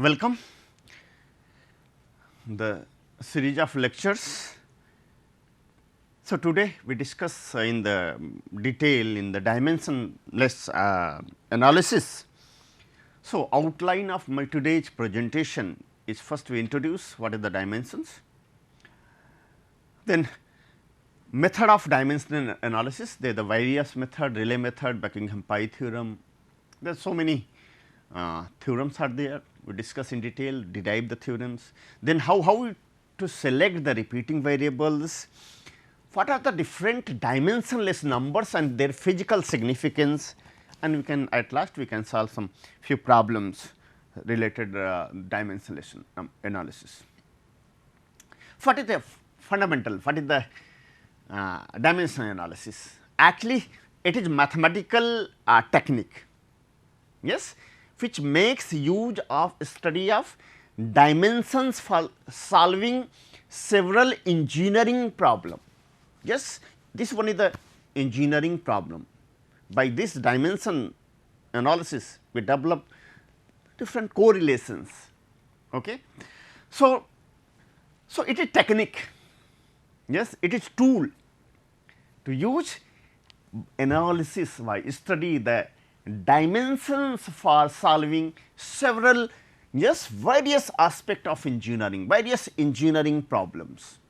Welcome the series of lectures. So, today we discuss in the detail in the dimensionless analysis. So, outline of my today's presentation is first we introduce what are the dimensions, then method of dimensional analysis. There are the various method, Rayleigh method, Buckingham Pi theorem. There are so many theorems are there. We discuss in detail, derive the theorems. Then how to select the repeating variables. What are the different dimensionless numbers and their physical significance, and we can at last we can solve some few problems related dimensionless analysis. What is the fundamental? What is the dimensional analysis? Actually, it is mathematical technique, yes, which makes use of study of dimensions for solving several engineering problem. Yes, this one is the engineering problem. By this dimension analysis, we develop different correlations. Okay. So, it is technique, yes, it is tool to use analysis by study the dimensions for solving several various aspect of engineering, various engineering problems.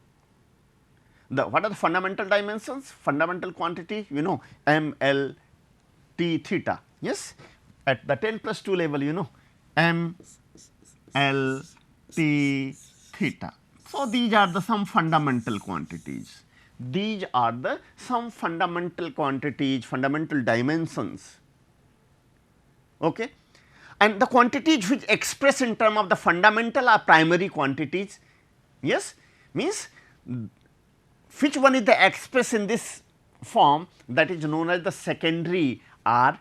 What are the fundamental dimensions? Fundamental quantity, you know, m, l, t, theta, yes, at the 10 plus 2 level, you know, m, l, t, theta. So, these are the some fundamental quantities. These are the some fundamental quantities, fundamental dimensions. Okay. And the quantities which express in term of the fundamental are primary quantities, yes, means which one is the express in this form, that is known as the secondary are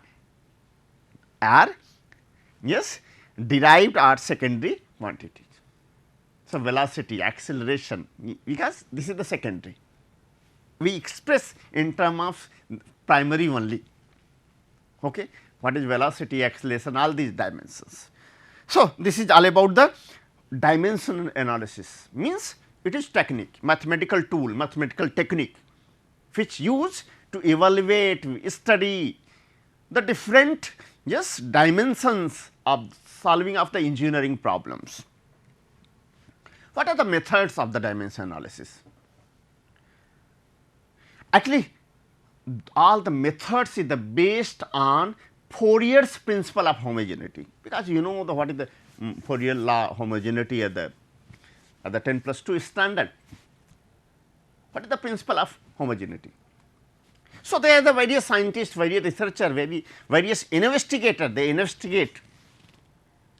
yes, derived are secondary quantities. So, velocity, acceleration, because this is the secondary, we express in term of primary only. Okay. What is velocity, acceleration, all these dimensions. So, this is all about the dimensional analysis, means it is technique, mathematical tool, mathematical technique, which use to evaluate, study the different dimensions of solving of the engineering problems. What are the methods of the dimension analysis? Actually, all the methods is based on Fourier's principle of homogeneity, because you know what is the Fourier law homogeneity at the 10 plus 2 standard. What is the principle of homogeneity? So, there are the various scientists, various researchers, various investigators, they investigate.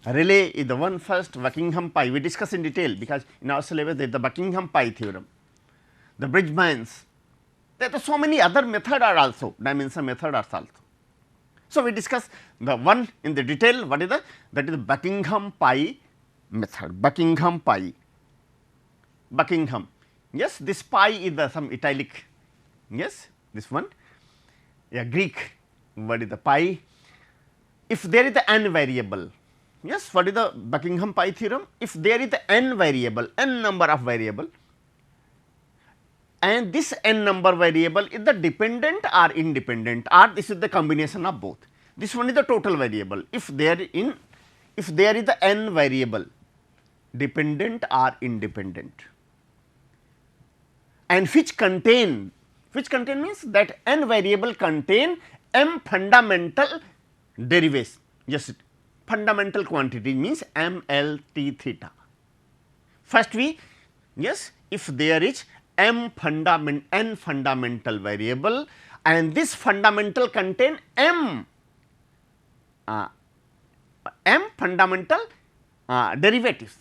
Rayleigh is the one first, Buckingham Pi, we discuss in detail, because in our syllabus there is the Buckingham Pi theorem, the Bridgman's, there are so many other methods are also, dimension method are also. So, we discuss the one in the detail, what is the, that is the Buckingham Pi method, Buckingham Pi, Buckingham, yes, this pi is the some italic, yes, this one, yeah, Greek, what is the pi? If there is the n variable, yes, what is the Buckingham Pi theorem? If there is the n variable, n number of variable, and this n number variable is the dependent or independent, or this is the combination of both. This one is the total variable. If there is the n variable, dependent or independent, and which contain means that n variable contain m fundamental derivatives, yes, fundamental quantity means m, l, t, theta. First we, yes, if there is n fundamental variable and this fundamental contain m fundamental derivatives,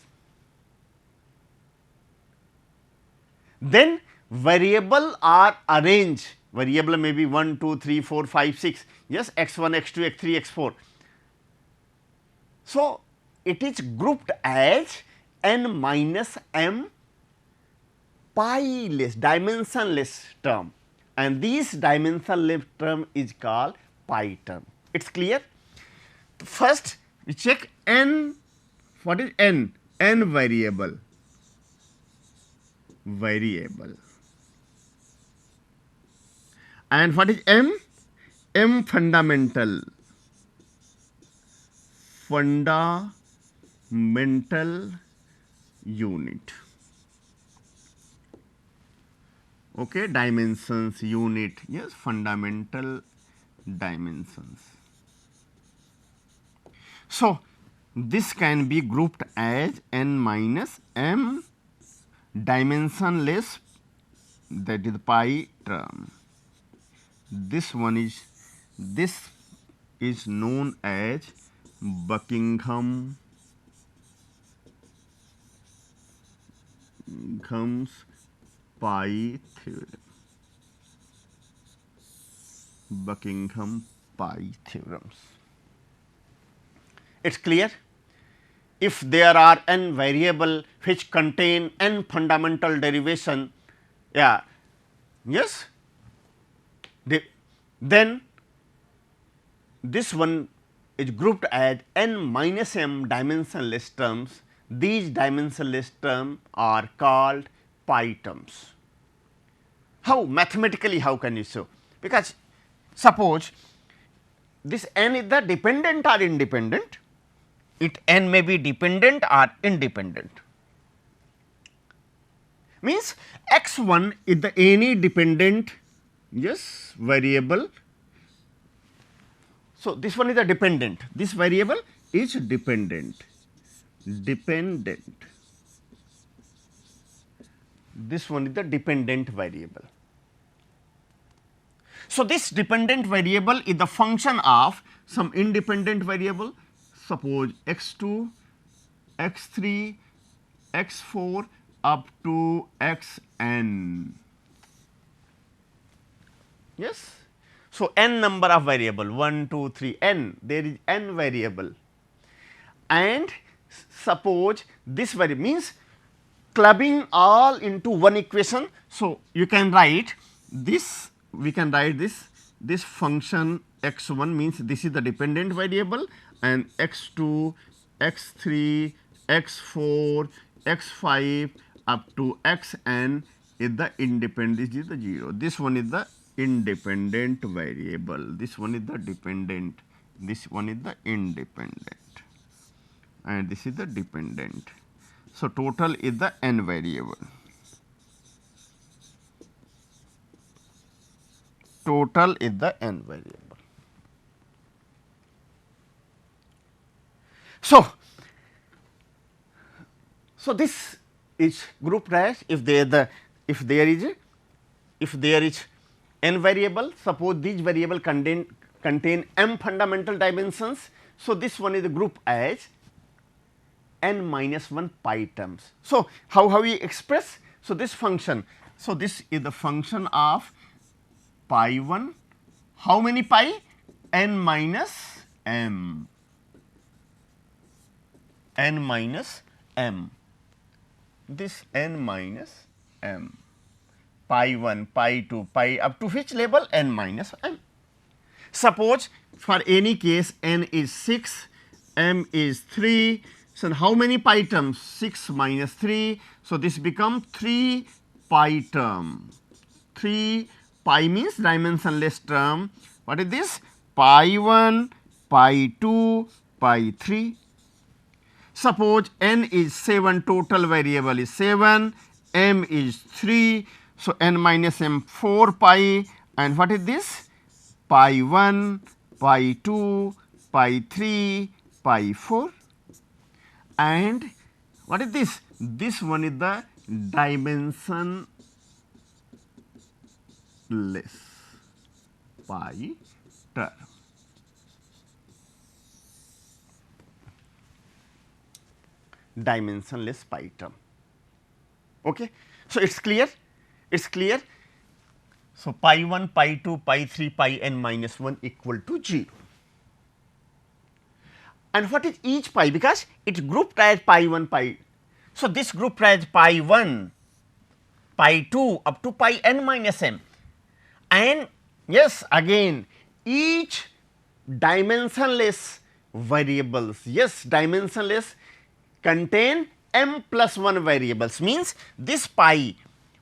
then variable are arranged, variable may be 1, 2, 3, 4, 5, 6, yes, x1, x2, x3, x4. So, it is grouped as n minus m pi-less, dimensionless term, and this dimensionless term is called pi term. It is clear? First we check n what is n? N variable. And what is m? M fundamental. Unit. Okay, dimensions, unit, yes, fundamental dimensions. So, this can be grouped as n minus m dimensionless, that is pi term. This is known as Buckingham's pi theorem. Buckingham pi theorems. It is clear? If there are n variable which contain n fundamental derivation, yeah, yes, then this one is grouped as n minus m dimensionless terms. These dimensionless terms are called pi terms. How mathematically, how can you show? Because suppose this n is the dependent or independent, it n may be dependent or independent. Means x1 is the any dependent, yes, variable. So, this one is the dependent, this variable is dependent. This one is the dependent variable. So, this dependent variable is the function of some independent variable, suppose x2, x3, x4 up to xn. Yes. So, n number of variable 1, 2, 3, n, there is n variable, and suppose this variable means clubbing all into one equation. So, you can write this, we can write this function x1 means this is the dependent variable, and x2, x3, x4, x5 up to xn is the independent, this is the 0. This one is the independent variable, this one is the dependent, this one is the independent, and this is the dependent. So, total is the n variable. Total is the n variable. So, this is grouped as if there is n variable, suppose these variable contain m fundamental dimensions. So, this one is grouped as n minus 1 pi terms. So, how we express? So, this function, so this is the function of pi 1, how many pi? N minus m, this n minus m, pi 1, pi 2, pi up to which level? N minus m. Suppose for any case n is 6, m is 3. So, how many pi terms? 6 minus 3. So, this becomes 3 pi term. 3 pi means dimensionless term. What is this? Pi 1, pi 2, pi 3. Suppose n is 7, total variable is 7, m is 3. So, n minus m 4 pi, and what is this? Pi 1, pi 2, pi 3, pi 4. And what is this? This one is the dimensionless pi term. Dimensionless pi term. Okay. So, it is clear? It is clear. So, pi 1, pi 2, pi 3, pi n minus 1 equal to 0. And what is each pi? Because it is grouped as pi 1, pi. So, this grouped as pi 1, pi 2 up to pi n minus m. And yes, again each dimensionless variables, yes, dimensionless contain m plus 1 variables, means this pi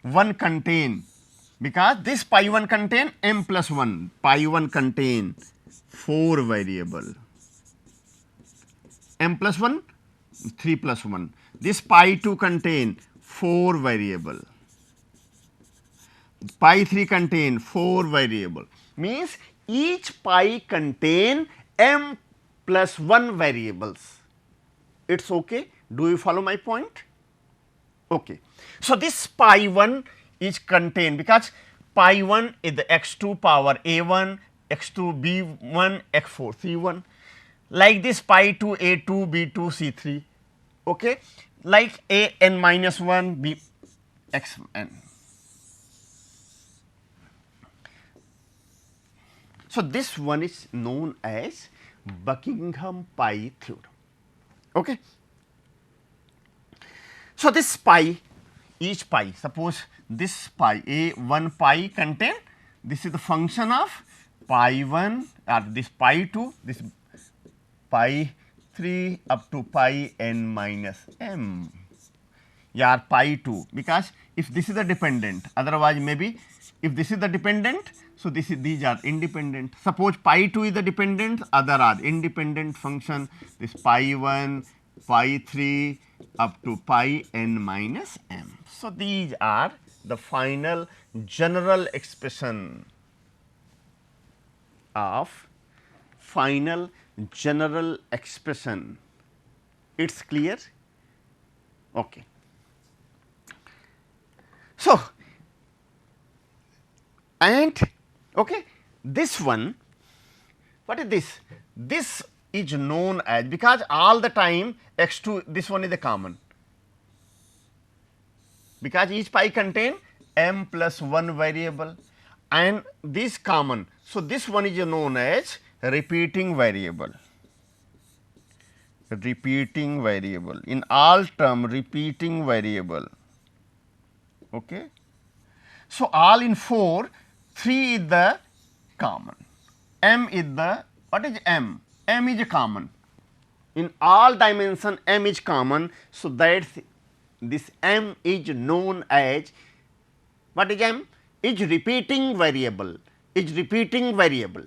1 contain, because this pi 1 contain m plus 1, pi 1 contain 4 variable, m plus 1 3 plus 1, this pi 2 contain 4 variable, pi 3 contain 4 variable, means each pi contain m plus 1 variables. It is okay. Do you follow my point? Okay. So, this pi 1 is contained, because pi 1 is the x 2 power a 1, x 2 b 1, x 4 c 1, like this pi 2 a 2 b 2 c 3, okay, like a n minus 1 b x n. So, this one is known as Buckingham pi theorem. Okay. So, this pi, each pi, suppose this pi a 1 pi contain, this is the function of pi 1 or this pi 2, this pi 3 up to pi n minus m, yeah, pi 2, because if this is the dependent, otherwise maybe if this is the dependent, so this is, these are independent. Suppose pi 2 is the dependent, other are independent function, this pi 1, pi 3 up to pi n minus m. So, these are the final general expression of final general expression. It is clear? Okay. So, and okay, this one, what is this? This is known as, because all the time x 2, this one is the common, because each pi contain m plus 1 variable and this common. So, this one is known as repeating variable, repeating variable, in all term repeating variable. Okay. So, all in 4, 3 is the common, m is the, what is m? M is a common, in all dimension m is common. So, that this m is known as, what is m? Is repeating variable, is repeating variable.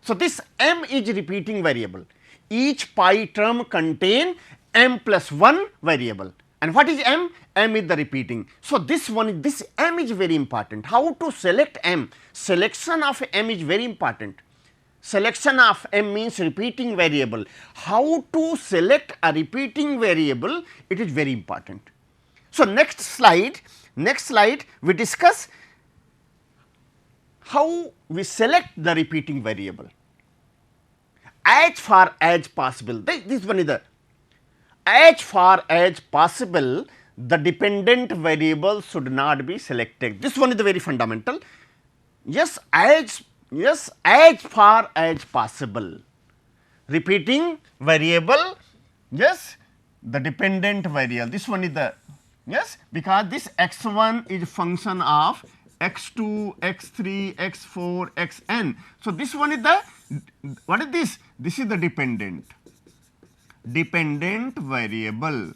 So, this m is repeating variable, each pi term contain m plus 1 variable, and what is m? M is the repeating. So, this one, this m is very important. How to select m? Selection of m is very important. Selection of m means repeating variable. How to select a repeating variable? It is very important. So, next slide we discuss how we select the repeating variable. As far as possible, this one is the, as far as possible, the dependent variable should not be selected. This one is the very fundamental. Yes, as far as possible, repeating variable, yes, the dependent variable, this one is the, yes, because this x 1 is function of x 2, x 3, x 4, x n. So, this one is the, what is this? This is the dependent variable.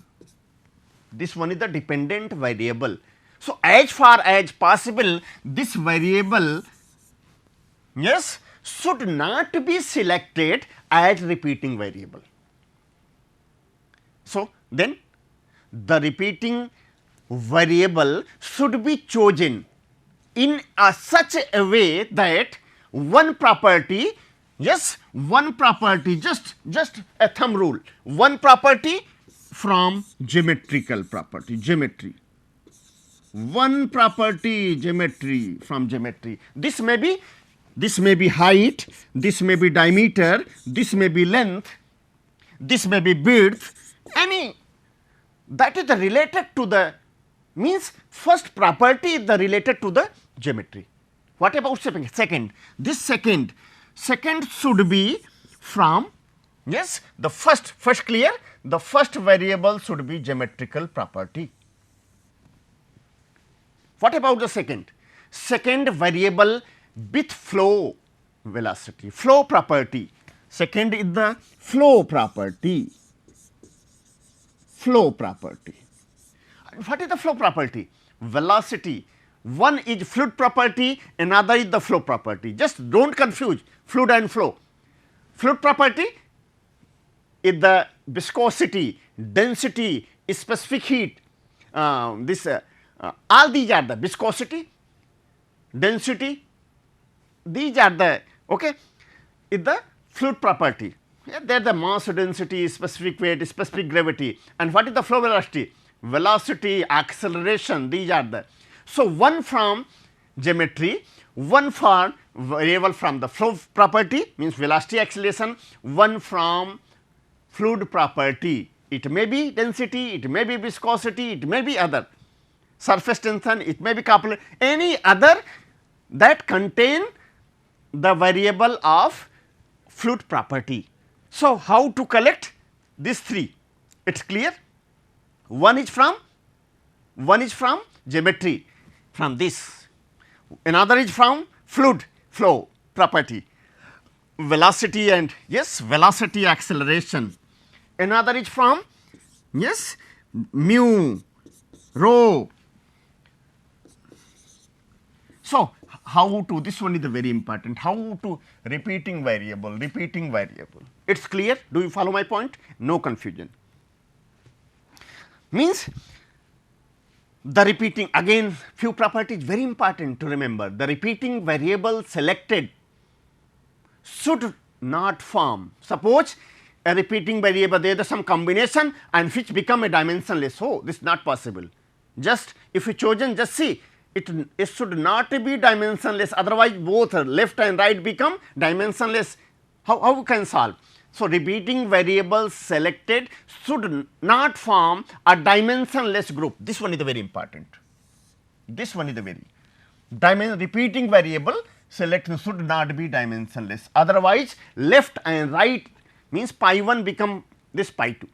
This one is the dependent variable. So, as far as possible, this variable, yes, should not be selected as repeating variable. So, then the repeating variable should be chosen in such a way that one property, yes, one property, just a thumb rule, one property from geometrical property, geometry, one property geometry from geometry. This may be height, this may be diameter, this may be length, this may be width, any that is the related to the, means first property is the related to the geometry. What about second? This second should be from, yes, the first clear, the first variable should be geometrical property. What about the second? Second variable with flow velocity, flow property. Second is the flow property. flow property. What is the flow property? Velocity. One is fluid property, another is the flow property. Just do not confuse fluid and flow. Fluid property is the viscosity, density, specific heat. All these are the viscosity, density. These are the is the fluid property. They are the mass density, specific weight, specific gravity. And what is the flow velocity? Velocity, acceleration. These are the. So, one from geometry, one for variable from the flow property means velocity, acceleration, one from fluid property. It may be density, it may be viscosity, it may be other surface tension, it may be couple, any other that contain the variable of fluid property. So, how to collect these three? It is clear. One is from geometry, from this, another is from fluid flow property, velocity and velocity acceleration, another is from mu, rho. So, how to, this one is the very important, how to repeating variable. It is clear, do you follow my point? No confusion. Means the repeating, again few properties very important to remember. The repeating variable selected should not form. Suppose a repeating variable, there is some combination and which become a dimensionless. Oh, this is not possible. Just if you chosen, just see it should not be dimensionless, otherwise both left and right become dimensionless. How we can solve? So, repeating variable selected should not form a dimensionless group. This one is the very important. This one is the very repeating variable selected should not be dimensionless. Otherwise, left and right means pi 1 become this pi 2.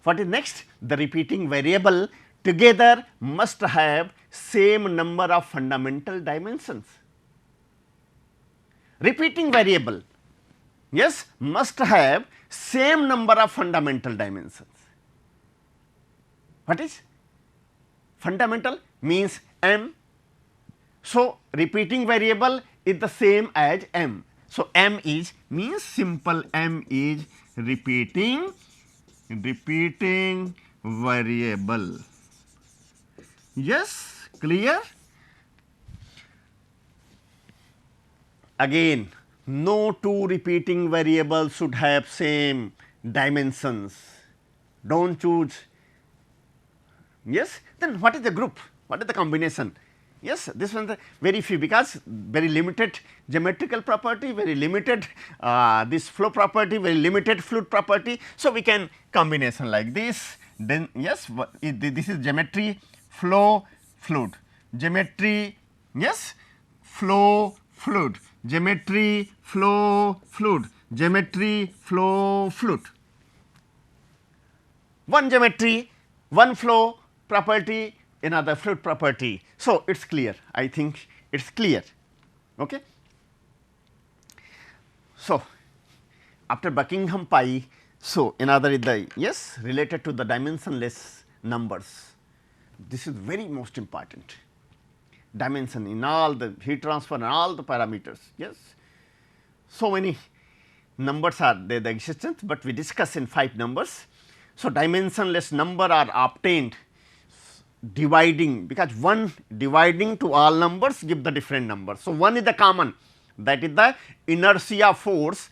What is next? The repeating variable together must have same number of fundamental dimensions. Repeating variable must have same number of fundamental dimensions. What is fundamental? Means m. So, repeating variable is the same as m. So, m is means simple m is repeating variable. Yes, clear? Again, no two repeating variables should have same dimensions. Do not choose. Yes, then what is the group? What is the combination? Yes, this one is very few, because very limited geometrical property, very limited this flow property, very limited fluid property. So, we can combination like this. Then yes, this is geometry, flow, fluid, geometry, flow, fluid, geometry, flow, fluid, geometry, flow, fluid. One geometry, one flow property, another fluid property. So, it is clear, I think it is clear. Okay. So, after Buckingham pi, so another is the related to the dimensionless numbers. This is very most important, dimension in all the heat transfer and all the parameters. Yes, so many numbers are there the existence, but we discuss in 5 numbers. So, dimensionless number are obtained dividing, because one dividing to all numbers give the different number. So, one is the common, that is the inertia force.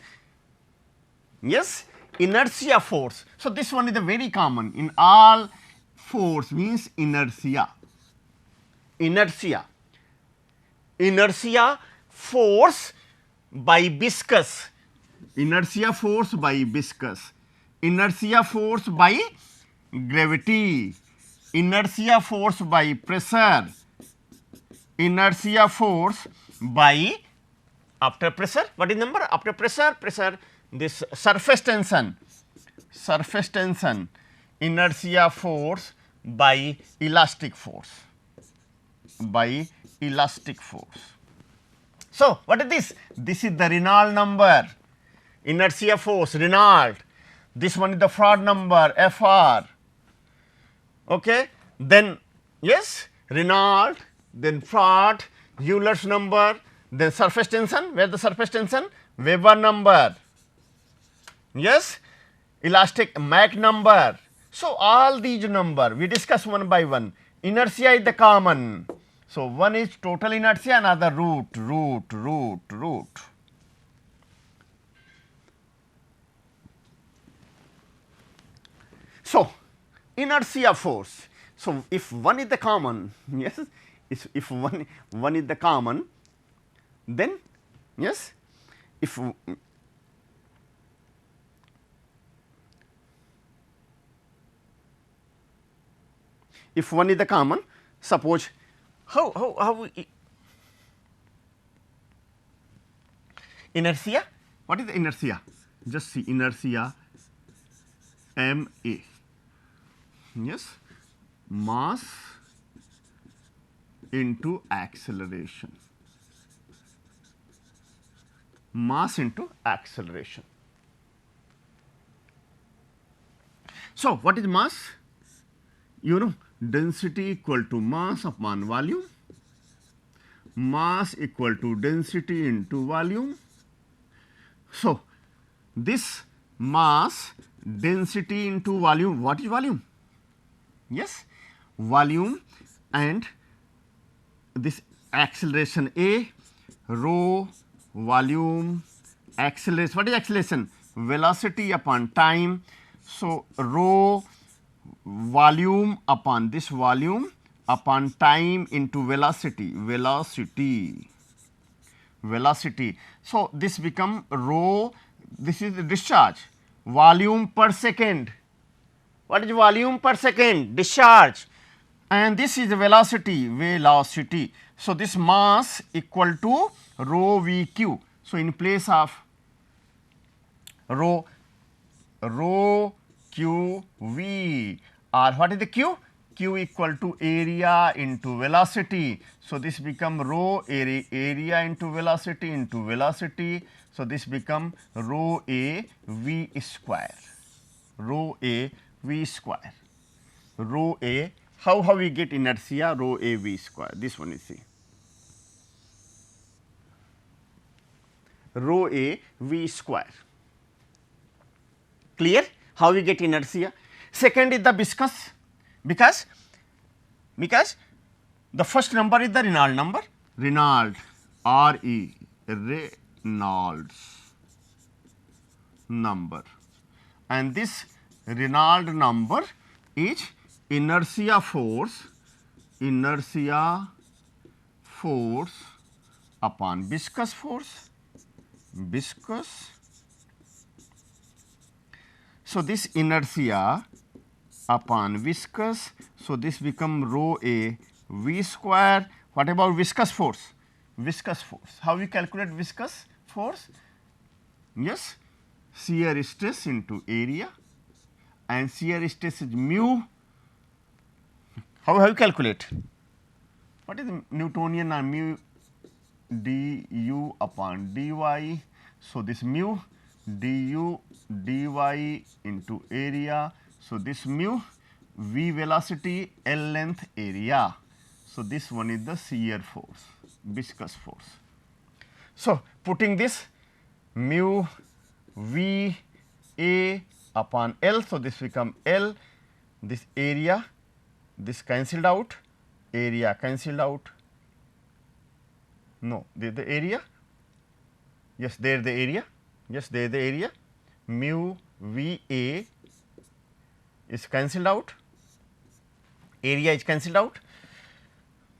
Yes, inertia force. So, this one is the very common in all force means inertia. Inertia force by viscous, inertia force by viscous, inertia force by gravity, inertia force by pressure, inertia force by after pressure. What is number? After pressure, this surface tension, inertia force by elastic force, So, what is this? This is the Reynolds number, inertia force Reynolds. This one is the Froude number Fr. Okay. Then yes, Reynolds, then Froude, Euler's number, then surface tension. Where the surface tension? Weber number. Yes, elastic Mach number. So all these number we discuss one by one. Inertia is the common. So one is total inertia, another root. So inertia force. So if one is the common, yes, if one is the common, then yes, if one is the common, suppose how inertia, what is the inertia? Just see inertia ma, yes, mass into acceleration, mass into acceleration. So what is mass? You know, density equal to mass upon volume, mass equal to density into volume. So this mass density into volume, what is volume? Yes, volume, and this acceleration A, rho volume acceleration. What is acceleration? Velocity upon time. So rho volume upon this volume upon time into velocity. So this become rho, this is the discharge, volume per second. What is volume per second? Discharge. And this is velocity. So this mass equal to rho VQ. So in place of rho QV, or what is the Q? Q equal to area into velocity. So this become rho area into velocity. So this become rho A V square. Rho A, how we get inertia? Rho A V square. This one is see. Rho A V square. Clear? How we get inertia? Second is the viscous, because the first number is the Reynolds number, Reynolds number, and this Reynolds number is inertia force upon viscous force. So this inertia upon viscous, so this become rho A V square. What about viscous force? How we calculate viscous force? Yes, shear stress into area, and shear stress is mu. How you calculate? What is the Newtonian or mu du upon dy? So this mu du dy into area. So this mu v velocity, L length, area. So this one is the shear force, viscous force. So putting this mu v a upon L, so this become L, this area, this cancelled out, area cancelled out. No, there the area. Yes, there the area. Yes, there the area. Mu v a is cancelled out, area is cancelled out,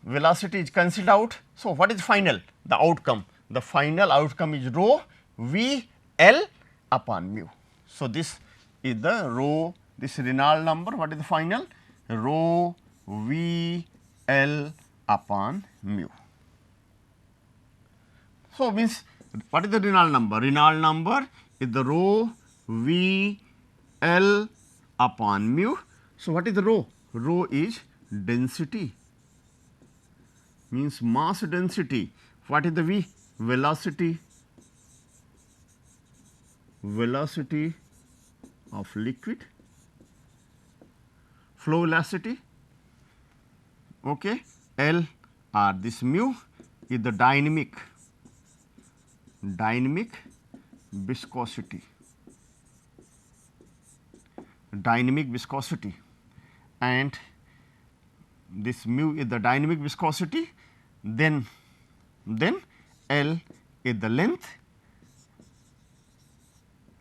velocity is cancelled out. So what is final? The outcome. The final outcome is rho v L upon mu. So this is the rho, this Reynolds number. What is the final? Rho v L upon mu. So means what is the Reynolds number? Reynolds number is the rho v L upon mu. So what is the rho? Rho is density, means mass density. What is the v? Velocity of liquid, flow velocity, okay, L or this mu is the dynamic viscosity, and this mu is the dynamic viscosity, then L is the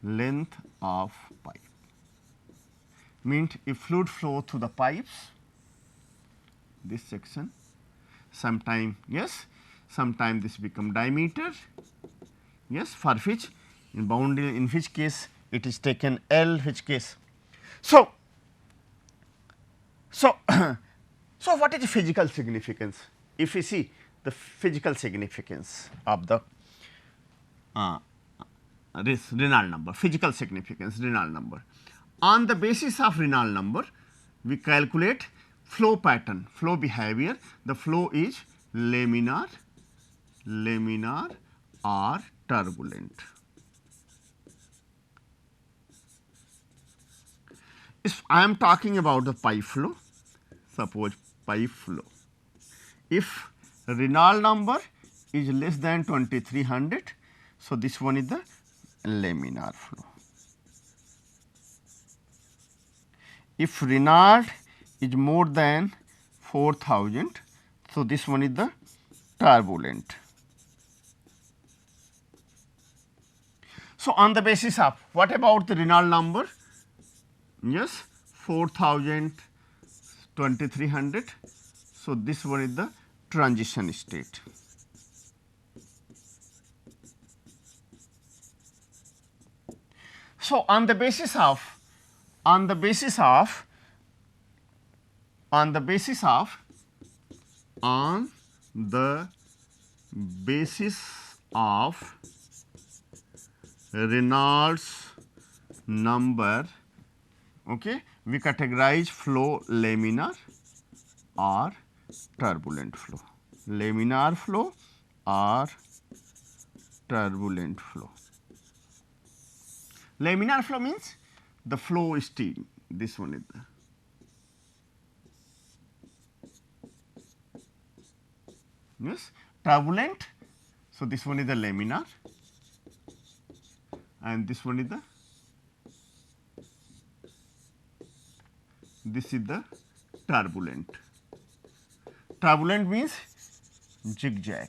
length of pipe. Means if fluid flow through the pipes, this section, sometime this become diameter, yes, for which in boundary, in which case it is taken L, which case. So what is the physical significance? If we see the physical significance of the this Reynolds number, physical significance Reynolds number. On the basis of Reynolds number, we calculate flow pattern, flow behavior. The flow is laminar or turbulent. If I am talking about the pipe flow, suppose pipe flow, if Reynolds number is less than 2300, so this one is the laminar flow. If Reynolds is more than 4000, so this one is the turbulent. So on the basis of, what about the Reynolds number? Yes, 4000, 2300. So this one is the transition state. So on the basis of Reynolds number, okay, we categorize flow laminar or turbulent flow, laminar flow or turbulent flow. Laminar flow means the flow is steam, this one is the. Yes, turbulent, so this one is the laminar and this one is the, this is the turbulent. Turbulent means zigzag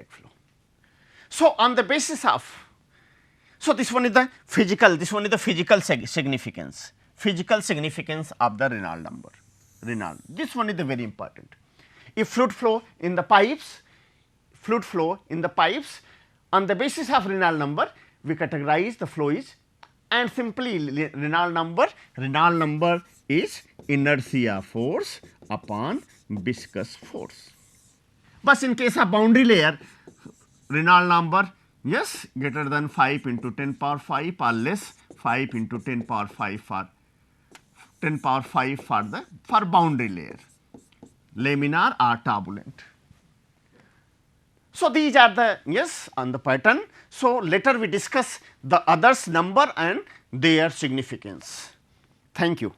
flow. So on the basis of, so this one is the physical, significance of the Reynolds number. Reynolds, this one is the very important. If fluid flow in the pipes, on the basis of Reynolds number, we categorize the flow is, and simply Reynolds number is inertia force upon viscous force. But in case of boundary layer, Reynolds number, yes, greater than 5 into 10 power 5 or less 5 into 10 power 5 for 10 power 5 for boundary layer, laminar or turbulent. So these are the, yes, on the pattern. So later we discuss the others number and their significance. Thank you.